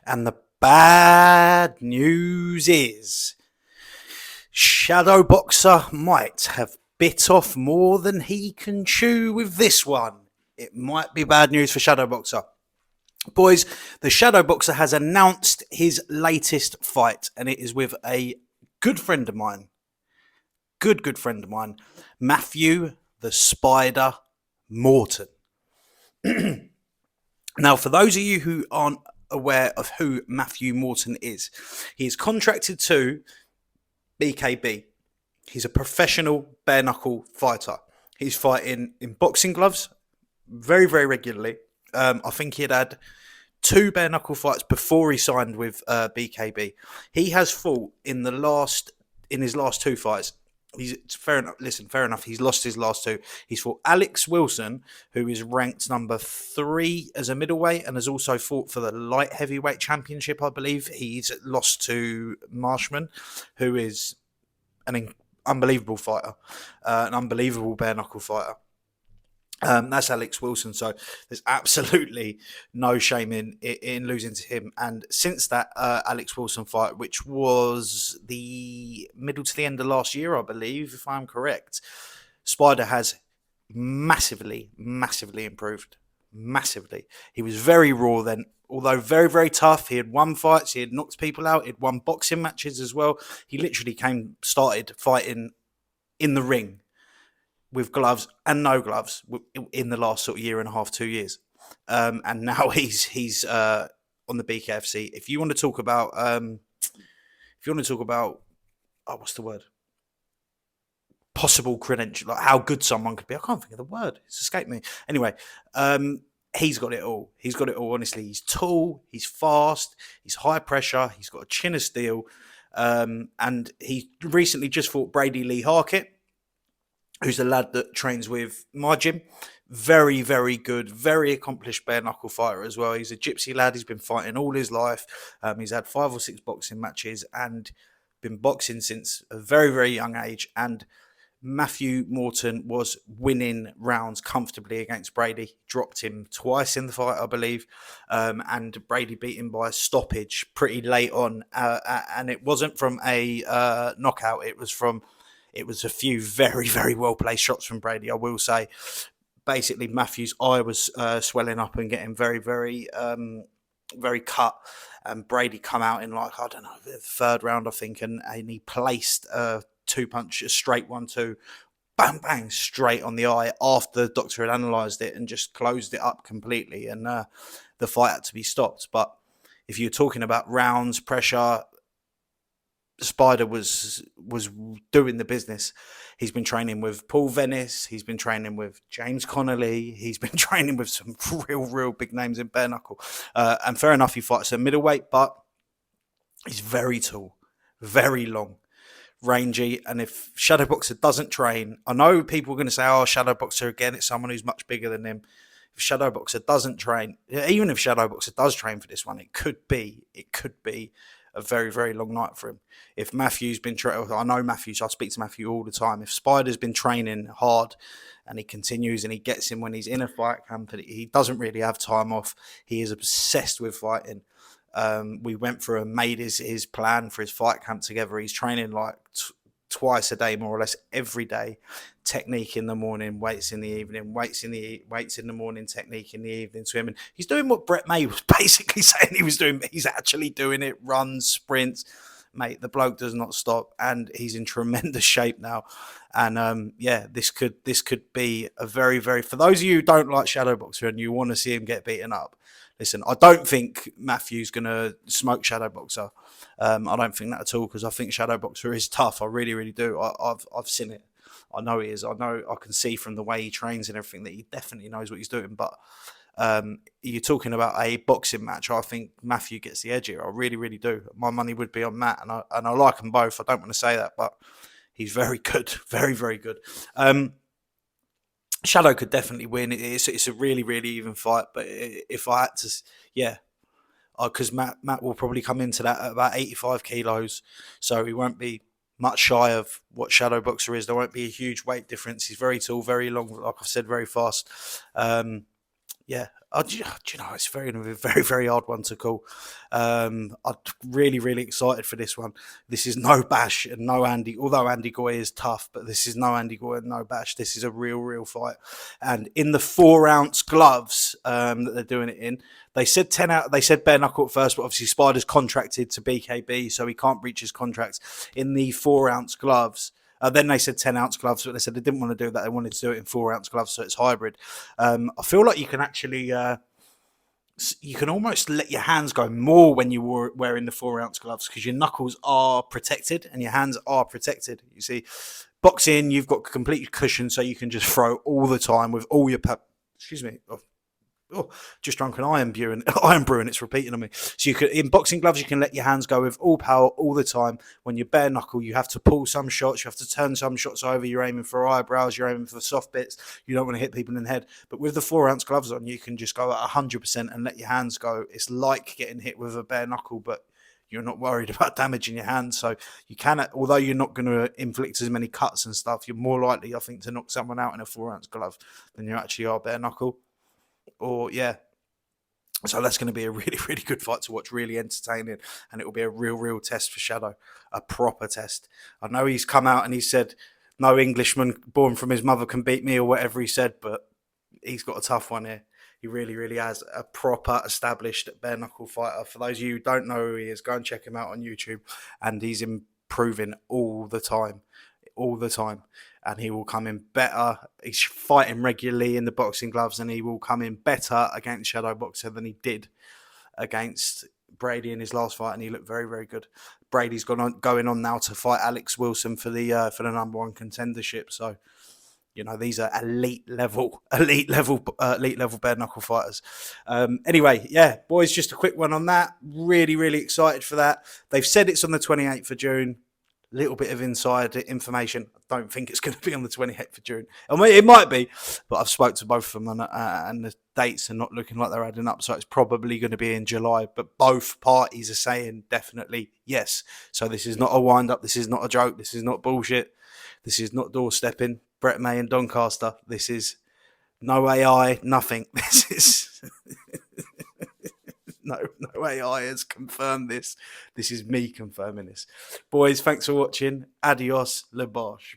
And the bad news is Shadow Boxer might have bit off more than he can chew with this one. It might be bad news for Shadow Boxer. Boys, the Shadow Boxer has announced his latest fight, and it is with a good friend of mine. Good friend of mine, Matthew the Spider Morton. Now, for those of you who aren't aware of who Matthew Morton is, he is contracted to BKB. He's a professional bare knuckle fighter. He's fighting in boxing gloves very, very regularly. I think he had two bare knuckle fights before he signed with BKB. He has fought in his last two fights. He's fair enough. Listen, fair enough. He's lost his last two. He's fought Alex Wilson, who is ranked number 3 as a middleweight, and has also fought for the light heavyweight championship. I believe he's lost to Marshman, who is an unbelievable fighter, an unbelievable bare knuckle fighter. That's Alex Wilson, so there's absolutely no shame in losing to him. And since that Alex Wilson fight, which was the middle to the end of last year, I believe, if I'm correct, Spider has massively improved. Massively. He was very raw then, although very, very tough. He had won fights, he had knocked people out, he'd won boxing matches as well. He literally started fighting in the ring with gloves and no gloves in the last sort of year and a half, 2 years, and now he's on the BKFC. If you want to talk about, what's the word? Possible credential, like how good someone could be. I can't think of the word. It's escaped me. Anyway, he's got it all. He's got it all. Honestly, he's tall, he's fast, he's high pressure, he's got a chin of steel, and he recently just fought Brady Lee Harkett, who's a lad that trains with my gym. Very, very good, very accomplished bare knuckle fighter as well. He's a gypsy lad. He's been fighting all his life. He's had 5 or 6 boxing matches and been boxing since a very, very young age. And Matthew Morton was winning rounds comfortably against Brady. Dropped him twice in the fight, I believe. And Brady beat him by a stoppage pretty late on. And it wasn't from a knockout. It was a few very, very well-placed shots from Brady, I will say. Basically, Matthew's eye was swelling up and getting very, very, very cut. And Brady come out in the 3rd round, I think, and he placed a 2-punch, a straight 1-2, bang, bang, straight on the eye after the doctor had analysed it and just closed it up completely. And the fight had to be stopped. But if you're talking about rounds, pressure, Spider was doing the business. He's been training with Paul Venis. He's been training with James Connolly. He's been training with some real big names in bare knuckle. And fair enough, he fights at middleweight, but he's very tall, very long, rangy. And if Shadow Boxer doesn't train, I know people are going to say, "Oh, Shadow Boxer again. It's someone who's much bigger than him." If Shadow Boxer doesn't train, even if Shadow Boxer does train for this one, it could be a very, very long night for him. If Matthew's been training, I know Matthews, I speak to Matthew all the time. If Spider's been training hard and he continues and he gets him when he's in a fight camp, and he doesn't really have time off, he is obsessed with fighting. We went through and made his plan for his fight camp together. He's training like twice a day, more or less every day. Technique in the morning, weights in the evening, weights in the morning, technique in the evening, swimming. He's doing what Brett May was basically saying he was doing, but he's actually doing it. Runs, sprints, mate. The bloke does not stop, and he's in tremendous shape now. And this could be a very, very, for those of you who don't like Shadow Boxer and you want to see him get beaten up. Listen, I don't think Matthew's going to smoke Shadow Boxer. I don't think that at all, because I think Shadow Boxer is tough. I really, really do. I've seen it. I know he is. I can see from the way he trains and everything that he definitely knows what he's doing. But you're talking about a boxing match. I think Matthew gets the edge here. I really, really do. My money would be on Matt, and I like them both. I don't want to say that, but he's very good. Very, very good. Shadow could definitely win. It's a really, really even fight. But if I had to, because Matt will probably come into that at about 85 kilos, so he won't be much shy of what Shadow Boxer is. There won't be a huge weight difference. He's very tall, very long, like I've said, very fast. Yeah, do you know, it's very hard one to call. I'm really, really excited for this one. This is no Bash and no Andy, although Andy Goy is tough, but this is no Andy Goy and no Bash. This is a real fight. And in the 4 ounce gloves that they're doing it in, they said 10 out. They said bare knuckle at first, but obviously Spider's contracted to BKB, so he can't breach his contracts. In the 4 ounce gloves. Then they said 10 ounce gloves, but they said they didn't want to do that. They wanted to do it in 4 ounce gloves, so it's hybrid. I feel like you can actually, you can almost let your hands go more when you're wearing the 4 ounce gloves because your knuckles are protected and your hands are protected. You see, boxing, you've got complete cushion, so you can just throw all the time with all your excuse me. Oh, just drunk an iron brew and iron brew and it's repeating on me. So you can in boxing gloves you can let your hands go with all power all the time. When you bare knuckle, you have to pull some shots, you have to turn some shots over. You're aiming for eyebrows, you're aiming for soft bits. You don't want to hit people in the head. But with the 4 ounce gloves on, you can just go at 100% and let your hands go. It's like getting hit with a bare knuckle, but you're not worried about damaging your hands. So you can, although you're not going to inflict as many cuts and stuff, you're more likely, I think, to knock someone out in a 4 ounce glove than you actually are bare knuckle. Or yeah, so that's going to be a really good fight to watch, really entertaining, and it will be a real test for Shadow, a proper test. I know he's come out and he said no Englishman born from his mother can beat me or whatever he said, but he's got a tough one here. He really has a proper established bare knuckle fighter. For those of you who don't know who he is, go and check him out on YouTube, and he's improving all the time, and he will come in better. He's fighting regularly in the boxing gloves, and he will come in better against Shadow Boxer than he did against Brady in his last fight, and he looked very good. Brady's going on now to fight Alex Wilson for the number one contendership. So you know these are elite level bare knuckle fighters. Anyway, yeah, boys, just a quick one on that. Really excited for that. They've said it's on the 28th of June. Little bit of inside information. I don't think it's going to be on the 28th of June. I mean, it might be, but I've spoke to both of them and the dates are not looking like they're adding up. So it's probably going to be in July. But both parties are saying definitely yes. So this is not a wind up. This is not a joke. This is not bullshit. This is not doorstepping. Brett May and Doncaster. This is no AI, nothing. This is no AI has confirmed this. This is me confirming this. Boys, thanks for watching. Adios, le Bosch.